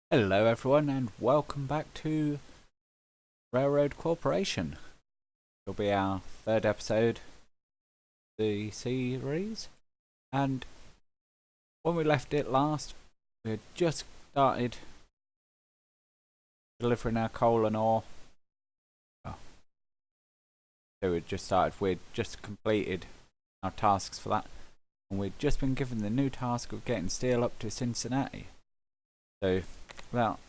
Hello everyone and welcome back to Railroad Corporation. It'll be our third episode of the series, and when we left it last we had just started delivering our coal and ore. We'd just completed our tasks for that, and we'd just been given the new task of getting steel up to Cincinnati. So without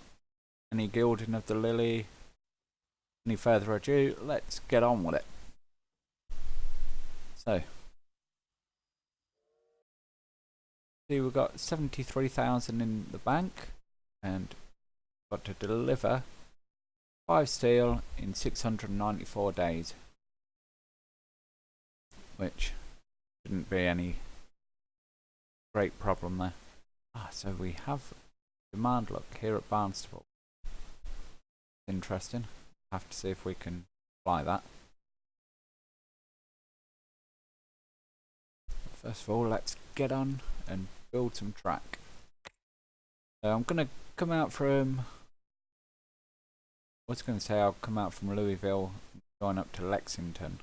any gilding of the lily, any further ado, let's get on with it. So, see, we've got 73,000 in the bank, and got to deliver 5 steel in 694 days, which shouldn't be any great problem there. So we have demand look here at Barnstable. Interesting. Have to see if we can apply that. First of all, let's get on and build some track. So I'm gonna come out from, I'll come out from Louisville, going up to Lexington.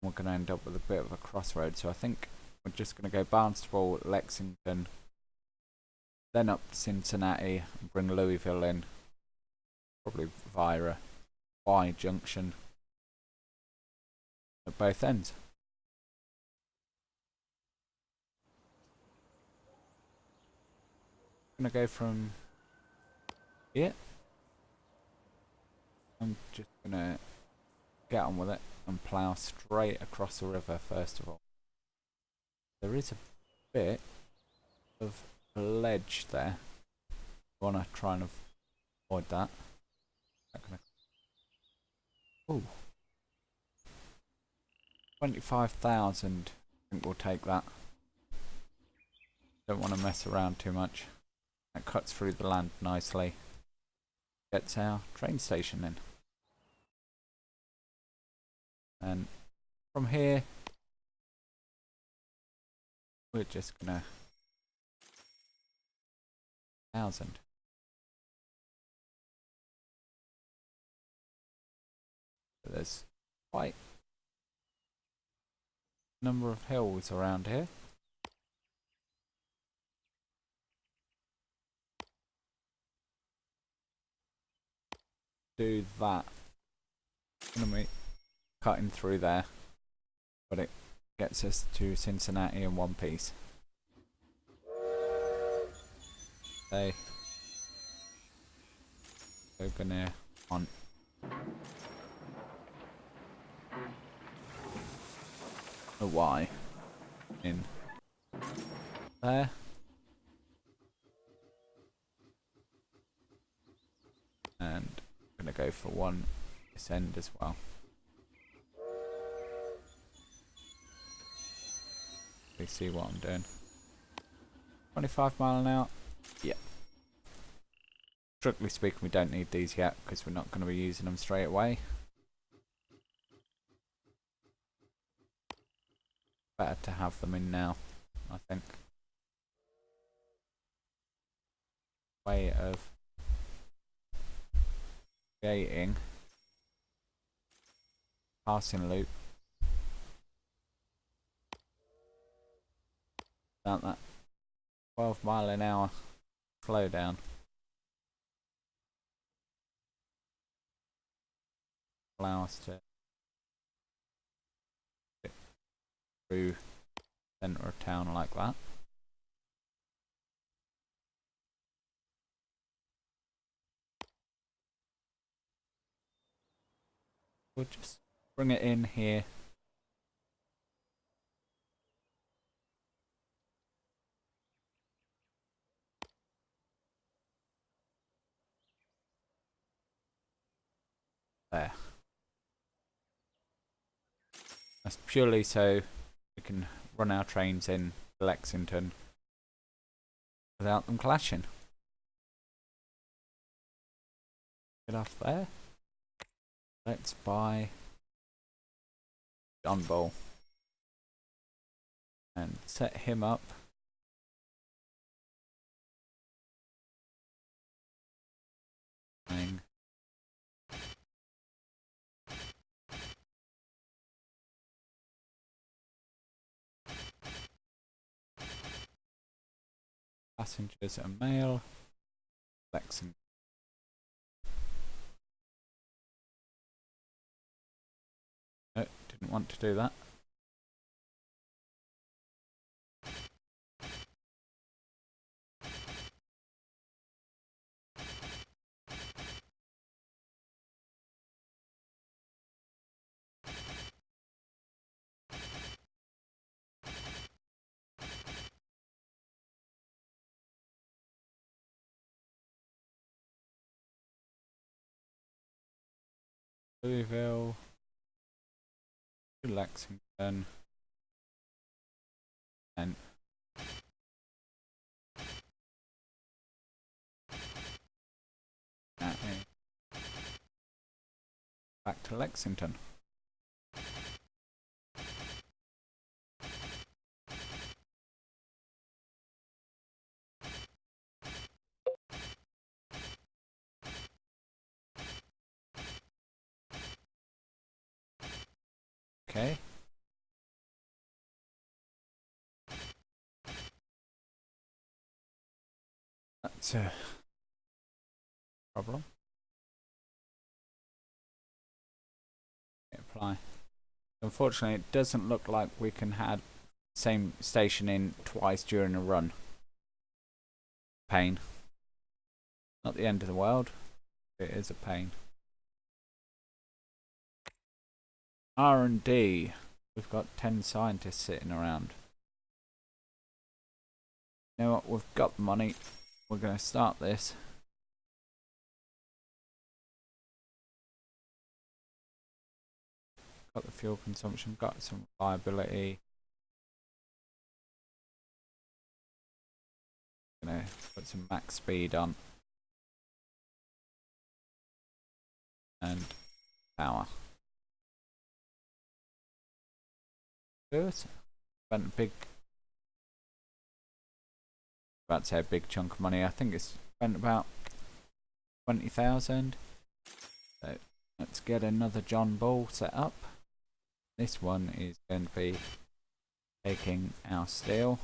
We're gonna end up with a bit of a crossroad, so I think we're just gonna go Barnstable, Lexington, then up to Cincinnati and bring Louisville in, probably via a Y junction at both ends. I'm gonna go from here. I'm just gonna get on with it and plough straight across the river first of all. There is a bit of a ledge there. I want to try and avoid that. Ooh. 25,000. I think we'll take that. Don't want to mess around too much. That cuts through the land nicely. Gets our train station in. And from here, we're just gonna 1,000. There's quite a number of hills around here. Do that. Gonna be cutting through there, but it gets us to Cincinnati in one piece. They open here on a Y in there. And I'm gonna go for one this end as well. You see what I'm doing? 25 mile an hour. Yeah. Strictly speaking, we don't need these yet because we're not going to be using them straight away. Better to have them in now, I think. Way of creating passing loop without that 12 mile an hour slow down. Allow us to get through centre of town like that. We'll just bring it in here. There. That's purely so we can run our trains in Lexington without them clashing. Get off there. Let's buy John Bull and set him up passengers and mail. Lexington. No, didn't want to do that. Louisville to Lexington and back to Lexington. Okay. That's a problem. Apply. Unfortunately, it doesn't look like we can have same station in twice during a run. Pain. Not the end of the world. It is a pain. R&D. We've got 10 scientists sitting around. You know what? We've got the money. We're going to start this. Got the fuel consumption. Got some reliability. Gonna put some max speed on. And power. Good. Spent a big, about to say a big chunk of money. I think it's spent about 20,000. So let's get another John Bull set up. This one is going to be taking our steel.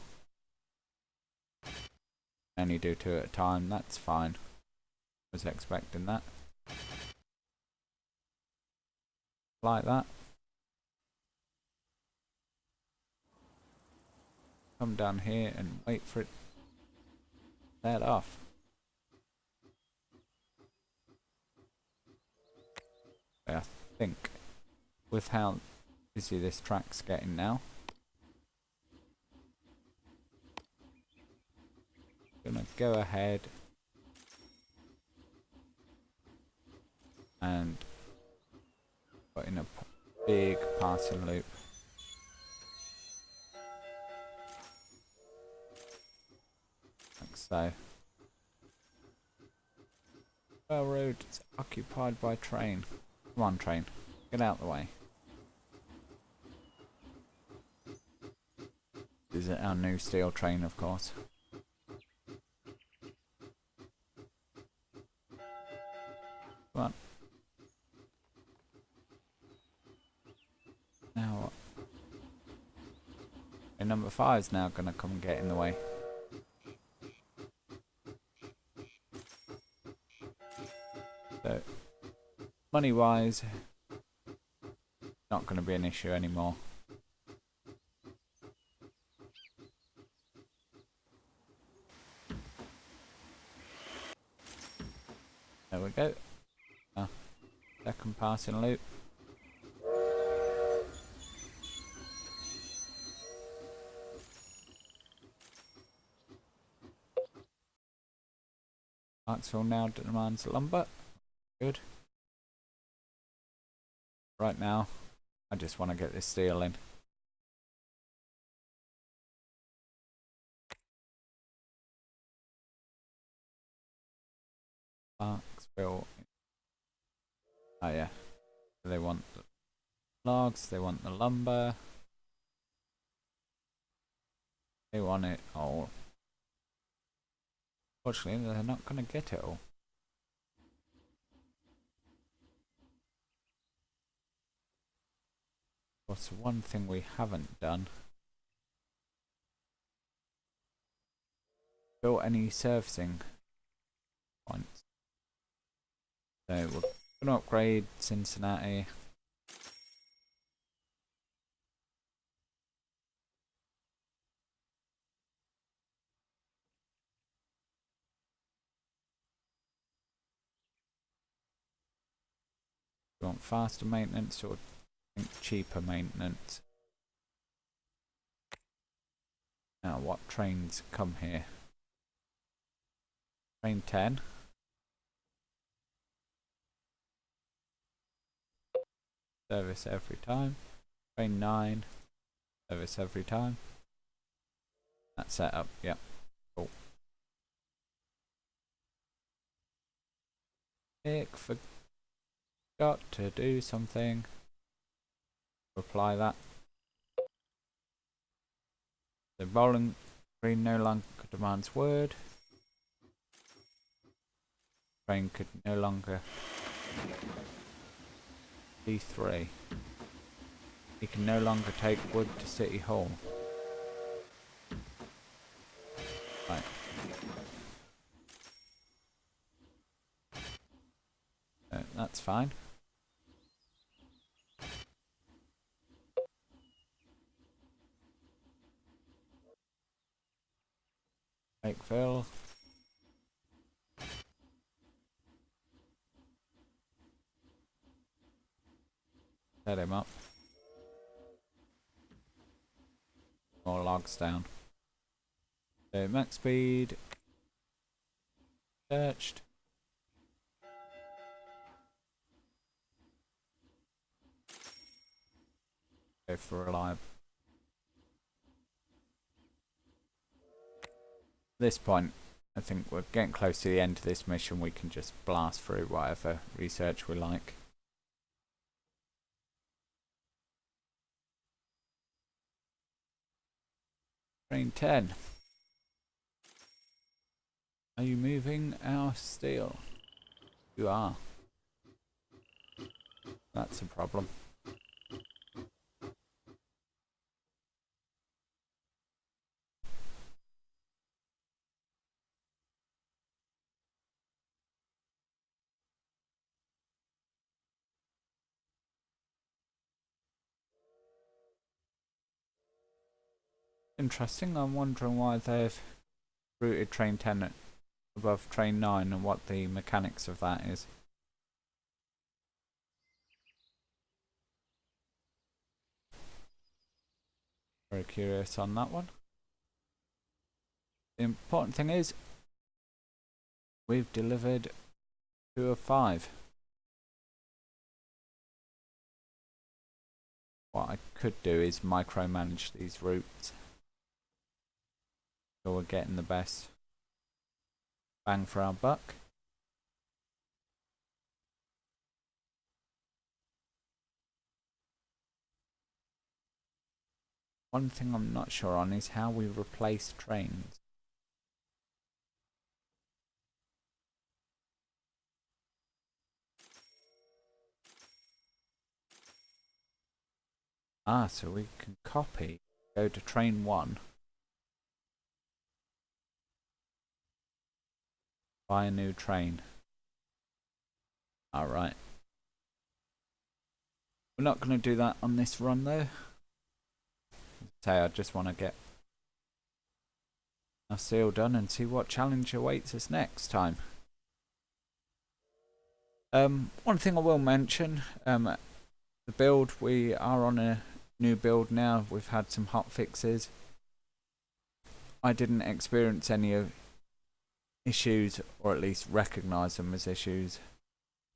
Only do 2 at a time. That's fine. Was expecting that. Like that. Come down here and wait for it to set off. I think with how busy this track's getting now, gonna go ahead and put in a big passing loop. Like so. Railroad is occupied by train. Come on, train. Get out of the way. This is our new steel train, of course. Come on. Now what? And number 5 is now going to come and get in the way. So, money-wise, not going to be an issue anymore. There we go. Second passing loop. Clarksville now demands lumber. Good. Right now, I just want to get this steel in. Clarksville. Oh yeah. They want the logs, they want the lumber. They want it all. Fortunately, they're not going to get it all. What's one thing we haven't done? built any servicing points. So we're going to upgrade Cincinnati. We want faster maintenance or cheaper maintenance? Now, what trains come here? Train 10. Service every time. Train 9. Service every time. That's set up, yep. Cool. Nick forgot to do something. Apply that. The Bowling Green no longer demands word. Train could no longer. D3. He can no longer take wood to City Hall. Right. That's fine. Lakeville. Set him up. More logs down. So max speed. Searched. Go for reliable. At this point, I think we're getting close to the end of this mission. We can just blast through whatever research we like. Train 10. Are you moving our steel? You are. That's a problem. Interesting. I'm wondering why they've routed train 10 above train 9 and what the mechanics of that is. Very curious on that one. The important thing is we've delivered 2 of 5. What I could do is micromanage these routes so we're getting the best bang for our buck. One thing I'm not sure on is how we replace trains. Ah, so we can copy, go to train 1, buy a new train. Alright. We're not going to do that on this run though. I just want to get our seal done and see what challenge awaits us next time. One thing I will mention, the build, we are on a new build now. We've had some hot fixes. I didn't experience any issues, or at least recognise them as issues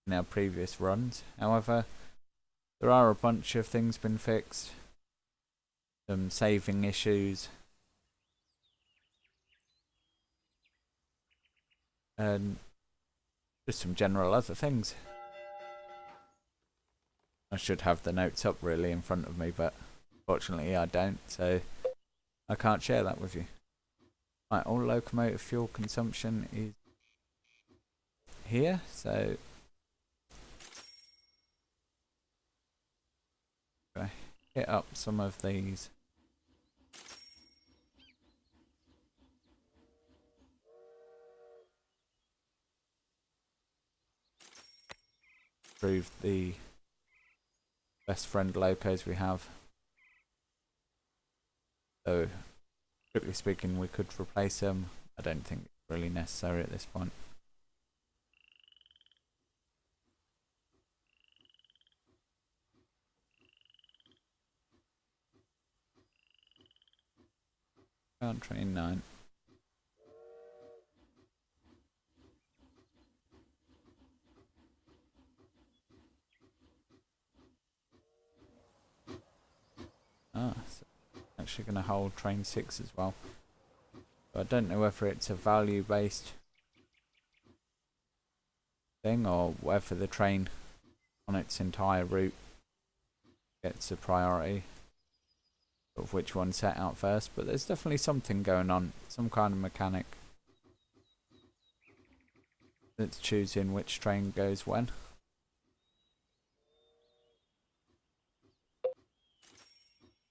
in our previous runs. However, there are a bunch of things been fixed. Some saving issues. And just some general other things. I should have the notes up really in front of me, but fortunately I don't, so I can't share that with you. Right, all locomotive fuel consumption is here, so I hit up some of these. improve the best friend locos we have. So, strictly speaking, we could replace them. I don't think it's really necessary at this point. Can't train 9. Ah, so actually going to hold train 6 as well. But I don't know whether it's a value based thing or whether the train on its entire route gets a priority of which one set out first, but there's definitely something going on, some kind of mechanic that's choosing which train goes when.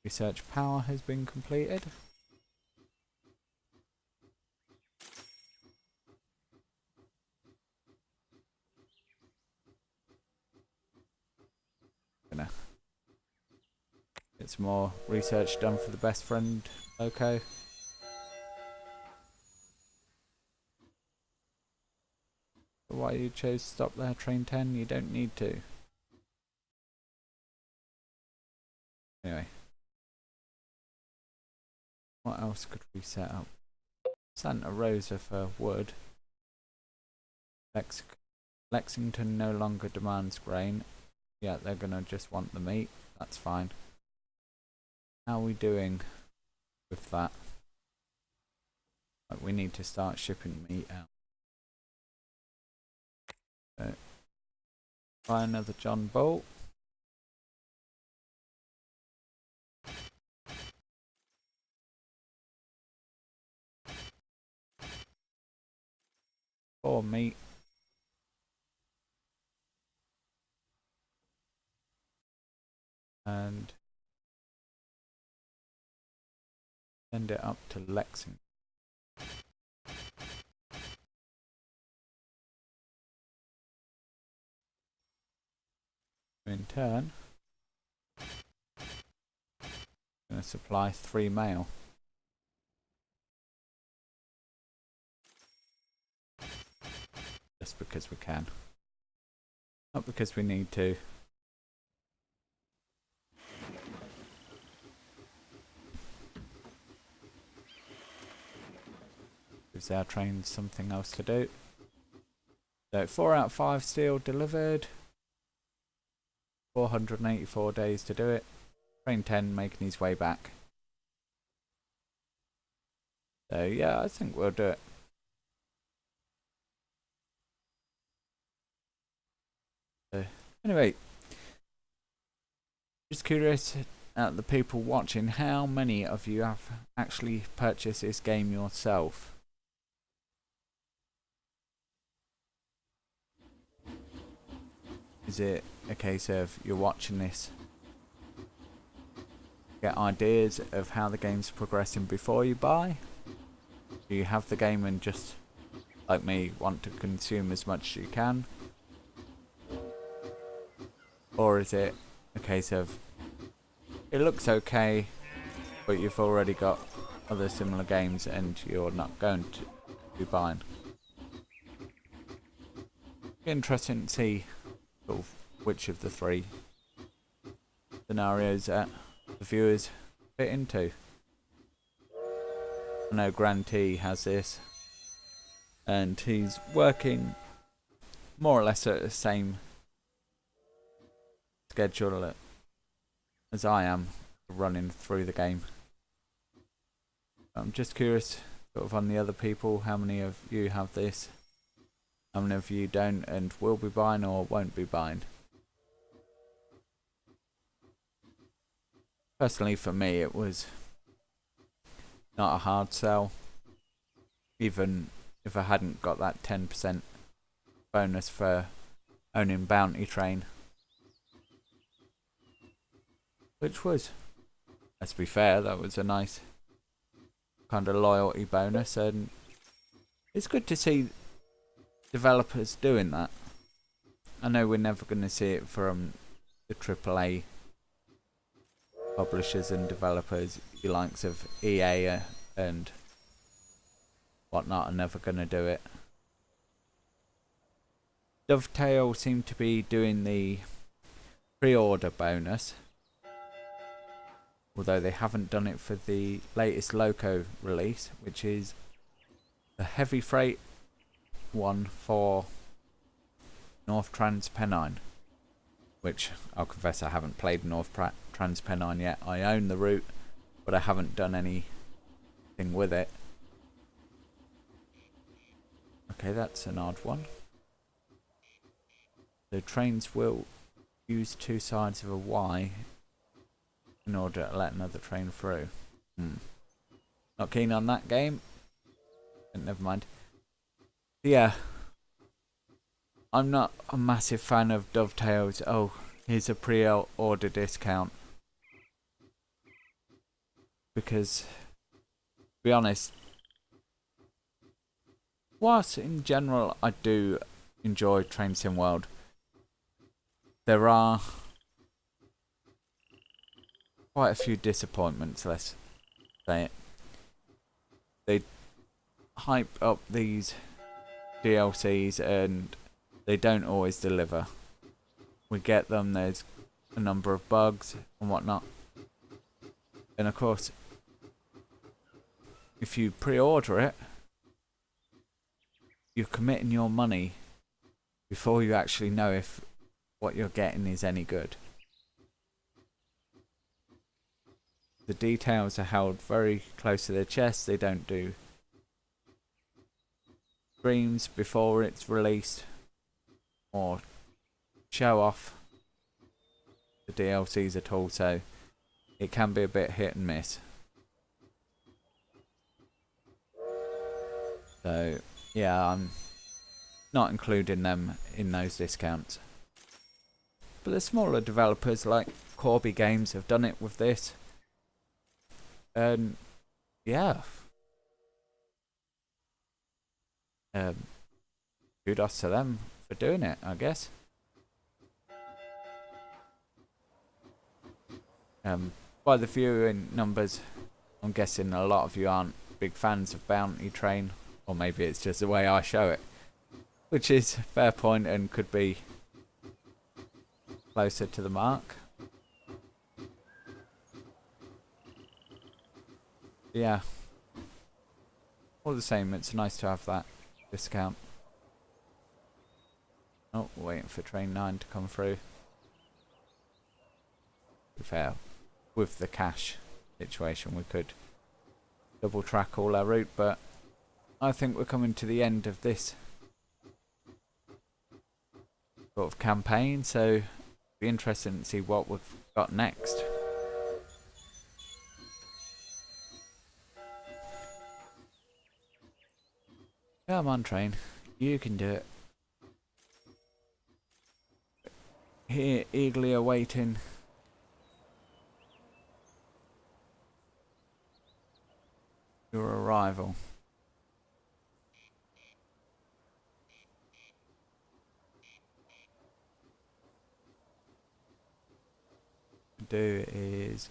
Research power has been completed. Gonna get some more research done for the best friend loco. Why you chose to stop there, train 10? You don't need to. Anyway. What else could we set up? Santa Rosa for wood. Lexington no longer demands grain. Yeah, they're gonna just want the meat. That's fine. How are we doing with that? Like, we need to start shipping meat out. So, buy another John Bolt. Or meat. And send it up to Lexington. In turn, I'm going to supply 3 mail. Just because we can. Not because we need to. Gives our train something else to do. So 4 out of 5 steel delivered. 484 days to do it. Train 10 making his way back. So yeah, I think we'll do it. So, anyway, just curious at the people watching, how many of you have actually purchased this game yourself? Is it a case of you're watching this, get ideas of how the game's progressing before you buy? Do you have the game and just, like me, want to consume as much as you can? Or is it a case of it looks okay, but you've already got other similar games and you're not going to be buying? Interesting to see sort of which of the 3 scenarios that the viewers fit into. I know Grantee has this, and he's working more or less at the same schedule as I am, running through the game. I'm just curious sort of on the other people, how many of you have this, how many of you don't and will be buying or won't be buying. Personally for me it was not a hard sell, even if I hadn't got that 10% bonus for owning Bounty Train. Which was, let's be fair, that was a nice kind of loyalty bonus, and it's good to see developers doing that. I know we're never going to see it from the AAA publishers and developers. The likes of EA and whatnot are never going to do it. Dovetail seem to be doing the pre-order bonus, although they haven't done it for the latest Loco release, which is the heavy freight one for North Transpennine, which I'll confess I haven't played North Transpennine yet. I own the route, but I haven't done anything with it. Okay, that's an odd one. The trains will use two sides of a Y in order to let another train through. Not keen on that game. But never mind. Yeah. I'm not a massive fan of Dovetails. Oh, here's a pre-order discount. Because, to be honest, whilst in general I do enjoy Train Sim World, there are quite a few disappointments, let's say it. They hype up these DLCs and they don't always deliver. We get them, there's a number of bugs and whatnot. And of course, if you pre-order it, you're committing your money before you actually know if what you're getting is any good. The details are held very close to their chest. They don't do streams before it's released or show off the DLCs at all, so it can be a bit hit and miss. So yeah, I'm not including them in those discounts. But the smaller developers like Corby Games have done it with this. And yeah. Kudos to them for doing it, I guess. By the viewing numbers, I'm guessing a lot of you aren't big fans of Bounty Train, or maybe it's just the way I show it, which is a fair point and could be closer to the mark. Yeah. All the same, it's nice to have that discount. Oh, waiting for train 9 to come through. To be fair, with the cash situation, we could double track all our route, but I think we're coming to the end of this sort of campaign, so it'll be interesting to see what we've got next. Come on, train. You can do it. Here, eagerly awaiting your arrival. Do is,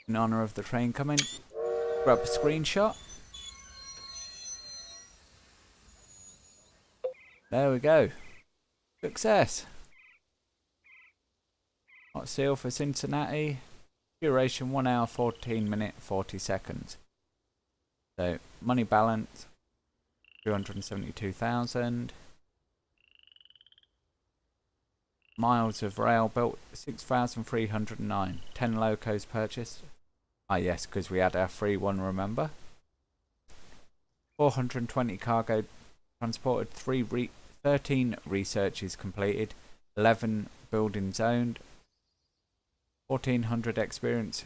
in honor of the train coming, grab a screenshot. There we go. Success. Hot seal for Cincinnati. Duration 1 hour 14 minutes 40 seconds. So money balance 272,000. Miles of rail built 6,309. 10 locos purchased. Ah yes, because we had our free one, remember. 420 cargo transported. 13 researches completed. 11 buildings owned. 1,400 experience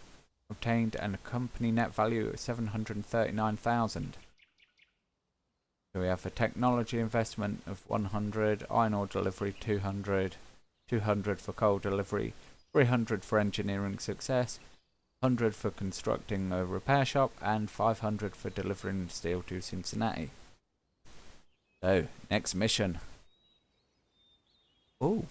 obtained and a company net value of 739,000. So we have a technology investment of 100, iron ore delivery 200, 200 for coal delivery, 300 for engineering success, 100 for constructing a repair shop, and 500 for delivering steel to Cincinnati. So, next mission. Ooh.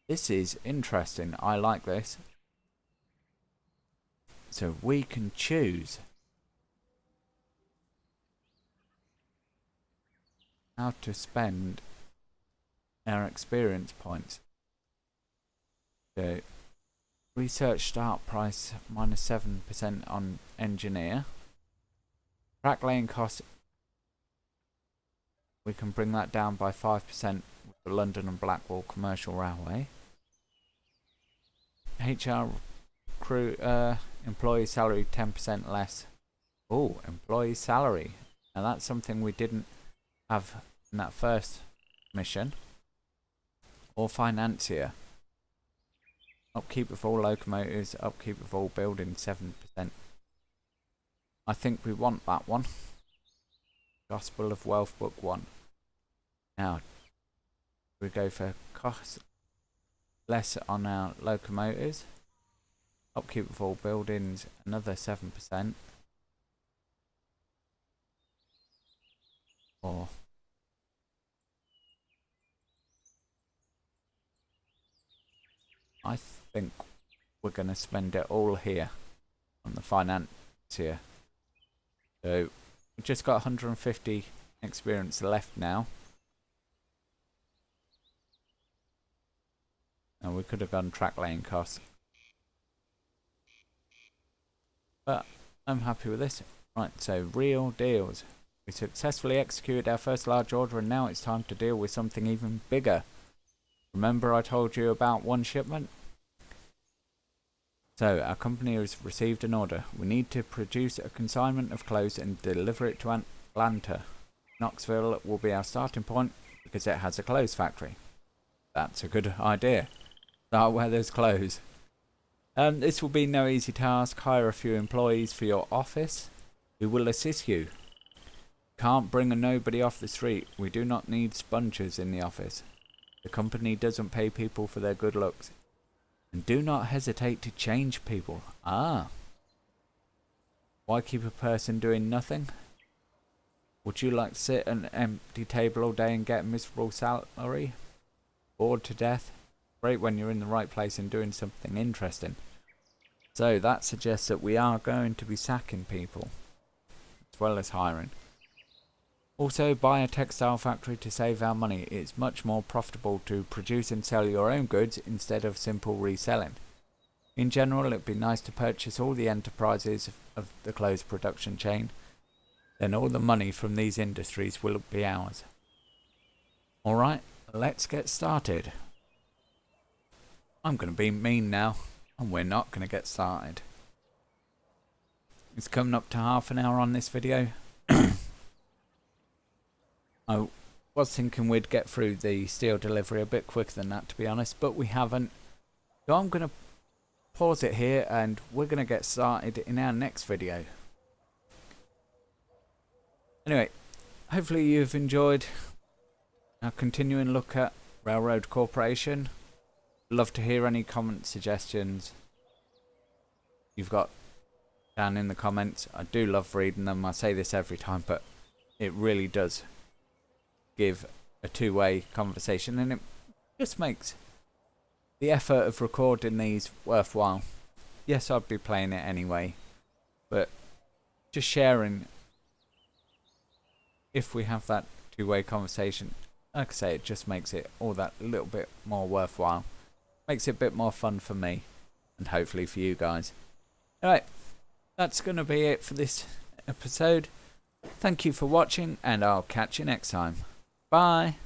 This is interesting. I like this. So we can choose how to spend our experience points. So research start price minus 7% on engineer. Track lane cost, we can bring that down by 5% with the London and Blackwall Commercial Railway. HR crew employee salary 10% less. Oh, employee salary. Now that's something we didn't have in that first mission. Or financier. Upkeep of all locomotives, upkeep of all buildings 7%. I think we want that one. Gospel of Wealth Book 1. Now we go for cost less on our locomotives. Upkeep of all buildings, another 7%. Or I think we're going to spend it all here on the financier. So we've just got 150 experience left now. And we could have gone track lane costs. But I'm happy with this. Right, so real deals. We successfully executed our first large order and now it's time to deal with something even bigger. Remember I told you about one shipment? So our company has received an order. We need to produce a consignment of clothes and deliver it to Atlanta. Knoxville will be our starting point because it has a clothes factory. That's a good idea. Start where there's clothes. This will be no easy task. Hire a few employees for your office who will assist you. Can't bring a nobody off the street. We do not need spongers in the office. The company doesn't pay people for their good looks. And do not hesitate to change people. Ah. Why keep a person doing nothing? Would you like to sit at an empty table all day and get a miserable salary? Bored to death? Great when you're in the right place and doing something interesting. So that suggests that we are going to be sacking people as well as hiring. Also, buy a textile factory to save our money. It's much more profitable to produce and sell your own goods instead of simple reselling. In general, it'd be nice to purchase all the enterprises of the clothes production chain. Then all the money from these industries will be ours. Alright, let's get started. I'm going to be mean now, and we're not going to get started. It's coming up to half an hour on this video. I was thinking we'd get through the steel delivery a bit quicker than that, to be honest, but we haven't. So I'm going to pause it here, and we're going to get started in our next video. Anyway, hopefully you've enjoyed our continuing look at Railroad Corporation. Love to hear any comments, suggestions you've got down in the comments. I do love reading them. I say this every time, but it really does give a two-way conversation, and it just makes the effort of recording these worthwhile. Yes, I'd be playing it anyway, but just sharing, if we have that two-way conversation, like I say, it just makes it all that little bit more worthwhile. Makes it a bit more fun for me, and hopefully for you guys. Alright, that's going to be it for this episode. Thank you for watching, and I'll catch you next time. Bye.